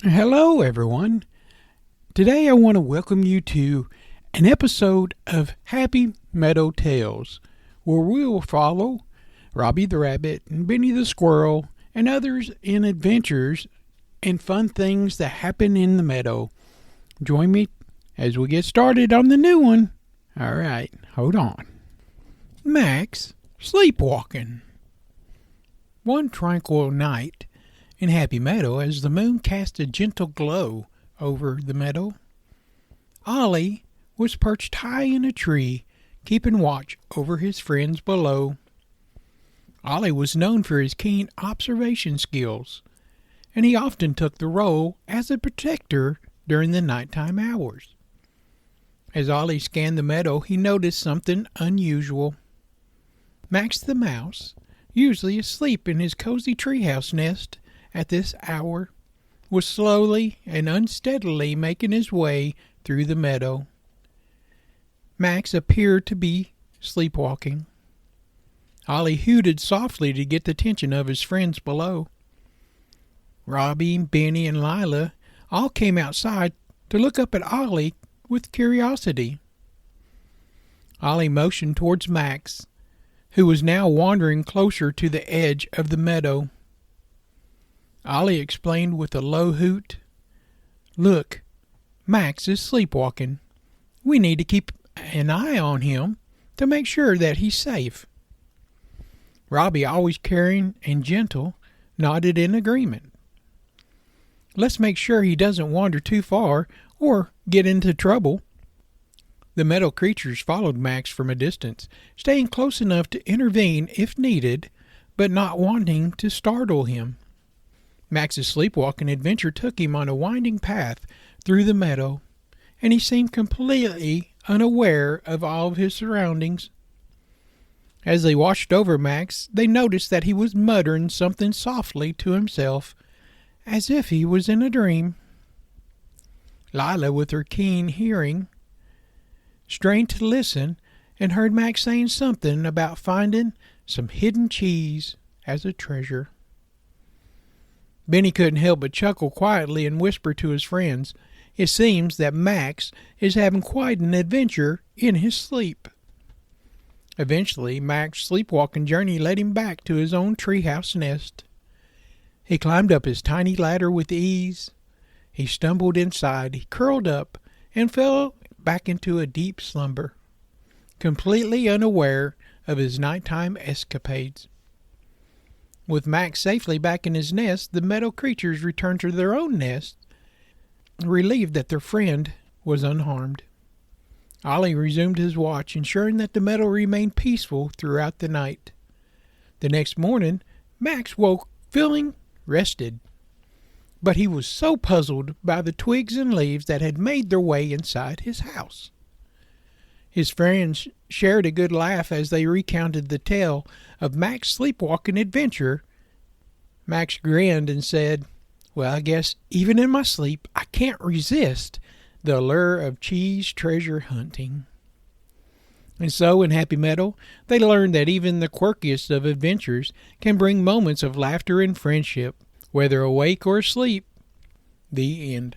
Hello, everyone. Today I want to welcome you to an episode of Happy Meadow Tales, where we will follow Robbie the Rabbit and Benny the Squirrel and others in adventures and fun things that happen in the meadow. Join me as we get started on the new one. All right, hold on. Max Sleepwalking. One tranquil night in Happy Meadow, as the moon cast a gentle glow over the meadow, Ollie was perched high in a tree, keeping watch over his friends below. Ollie was known for his keen observation skills, and he often took the role as a protector during the nighttime hours. As Ollie scanned the meadow, he noticed something unusual. Max the Mouse, usually asleep in his cozy treehouse nest at this hour, was slowly and unsteadily making his way through the meadow. Max appeared to be sleepwalking. Ollie hooted softly to get the attention of his friends below. Robbie, Benny, and Lila all came outside to look up at Ollie with curiosity. Ollie motioned towards Max, who was now wandering closer to the edge of the meadow. Ollie explained with a low hoot, "Look, Max is sleepwalking. We need to keep an eye on him to make sure that he's safe." Robbie, always caring and gentle, nodded in agreement. "Let's make sure he doesn't wander too far or get into trouble." The meadow creatures followed Max from a distance, staying close enough to intervene if needed, but not wanting to startle him. Max's sleepwalking adventure took him on a winding path through the meadow, and he seemed completely unaware of all of his surroundings. As they watched over Max, they noticed that he was muttering something softly to himself, as if he was in a dream. Lila, with her keen hearing, strained to listen and heard Max saying something about finding some hidden cheese as a treasure. Benny couldn't help but chuckle quietly and whisper to his friends, "It seems that Max is having quite an adventure in his sleep." Eventually, Max's sleepwalking journey led him back to his own treehouse nest. He climbed up his tiny ladder with ease. He stumbled inside, he curled up, and fell back into a deep slumber, completely unaware of his nighttime escapades. With Max safely back in his nest, the meadow creatures returned to their own nest, relieved that their friend was unharmed. Ollie resumed his watch, ensuring that the meadow remained peaceful throughout the night. The next morning, Max woke feeling rested, but he was so puzzled by the twigs and leaves that had made their way inside his house. His friends shared a good laugh as they recounted the tale of Max's sleepwalking adventure. Max grinned and said, "Well, I guess even in my sleep I can't resist the allure of cheese treasure hunting." And so in Happy Meadow, they learned that even the quirkiest of adventures can bring moments of laughter and friendship, whether awake or asleep. The end.